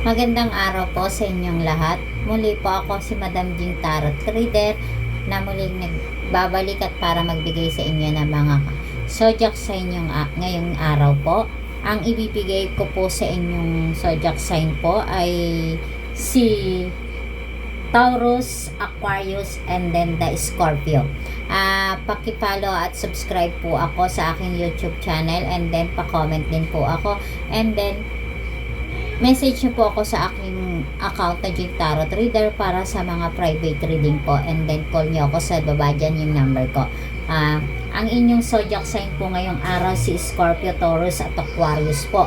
Magandang araw po sa inyong lahat. Muli po ako si Madam Jing Tarot Reader na muling nagbabalik at para magbigay sa inyo ng mga zodiac sa inyong ngayong araw po. Ang ibibigay ko po sa inyong zodiac sign po ay si Taurus, Aquarius, and then the Scorpio. Paki-follow at subscribe po ako sa aking YouTube channel, and then pa-comment din po ako, and then message niyo po ako sa aking account na Jing Tarot Reader para sa mga private reading po, and then call niyo ako sa baba dyan yung number ko. Ang inyong zodiac sign po ngayong araw si Scorpio, Taurus at Aquarius po.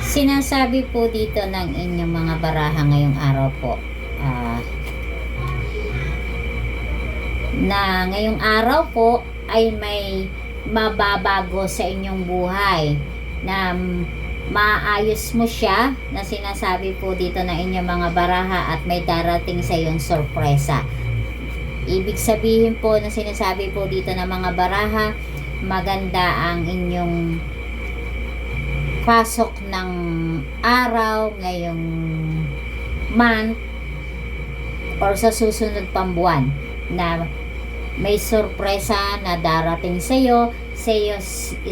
Sinasabi po dito ng inyong mga baraha ngayong araw po na ngayong araw po ay may mababago sa inyong buhay, na maayos mo siya, na sinasabi po dito ng inyong mga baraha, at may darating sa iyong sorpresa. Ibig sabihin po na sinasabi po dito ng mga baraha, maganda ang inyong pasok ng araw ngayong month or sa susunod pang buwan, na may sorpresa na darating sa iyo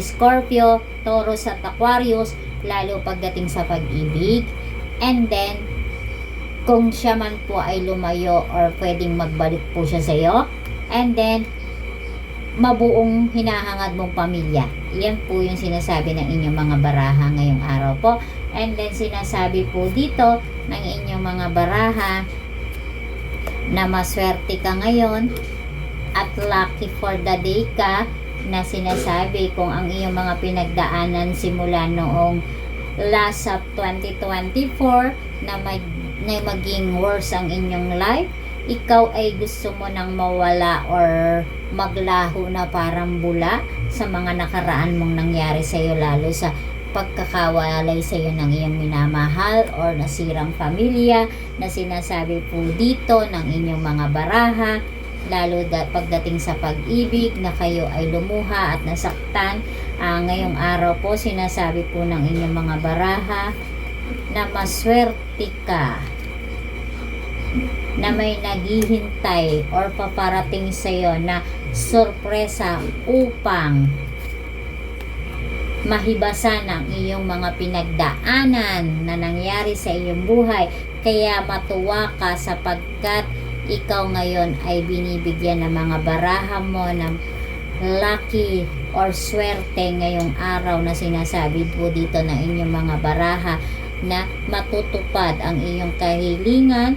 Scorpio, Taurus at Aquarius, lalo pagdating sa pag-ibig. And then kung siya man po ay lumayo or pwedeng magbalik po siya sa iyo, and then mabuong hinahangad mong pamilya. Yan po yung sinasabi ng inyong mga baraha ngayong araw po. And then sinasabi po dito ng inyong mga baraha na maswerte ka ngayon at lucky for the day ka, na sinasabi kung ang iyong mga pinagdaanan simula noong last of 2024 na maging worse ang inyong life, ikaw ay gusto mo nang mawala or maglaho na parang bula sa mga nakaraan mong nangyari sa iyo, lalo sa pagkakawalay sa iyo ng iyong minamahal or nasirang pamilya, na sinasabi po dito ng inyong mga baraha, lalo pagdating sa pag-ibig, na kayo ay lumuha at nasaktan. Ngayong araw po sinasabi po ng inyong mga baraha na maswerte ka, na may naghihintay or paparating sa iyo na sorpresa upang mahibasan ang iyong mga pinagdaanan na nangyari sa iyong buhay. Kaya matuwa ka sapagkat ikaw ngayon ay binibigyan ng mga baraha mo ng lucky or swerte ngayong araw, na sinasabi po dito ng inyong mga baraha na matutupad ang iyong kahilingan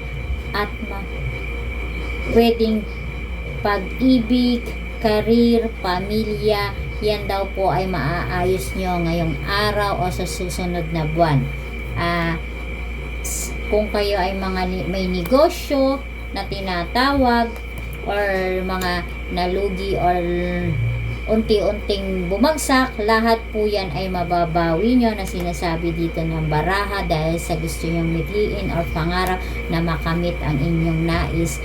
at pwedeng pag-ibig, karir, pamilya, yan daw po ay maaayos nyo ngayong araw o sa susunod na buwan. Kung kayo ay may negosyo na tinatawag or mga nalugi or unti-unting bumagsak, lahat po yan ay mababawi nyo, na sinasabi dito ng baraha, dahil sa gusto nyong mithiin or pangarap na makamit ang inyong nais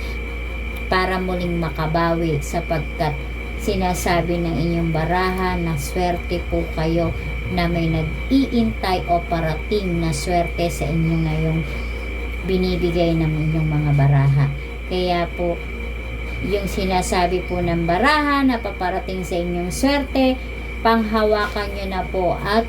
para muling makabawi, sapagkat sinasabi ng inyong baraha na swerte po kayo, na may nag-iintay o parating na swerte sa inyo ngayong binibigay ng inyong mga baraha. Kaya po yung sinasabi po ng baraha na paparating sa inyong swerte, panghawakan nyo na po at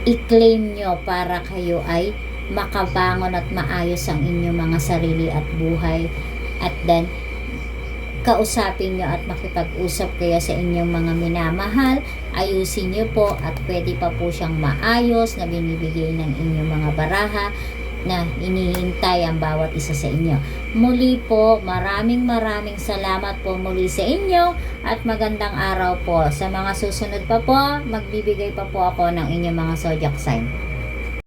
i-claim nyo para kayo ay makabangon at maayos ang inyong mga sarili at buhay. At then kausapin nyo at makipag-usap kayo sa inyong mga minamahal, ayusin nyo po, at pwede pa po siyang maayos, na binibigay ng inyong mga baraha, na iniintay ang bawat isa sa inyo. Muli po, maraming salamat po muli sa inyo, at magandang araw po. Sa mga susunod pa po, magbibigay pa po ako ng inyong mga zodiac sign.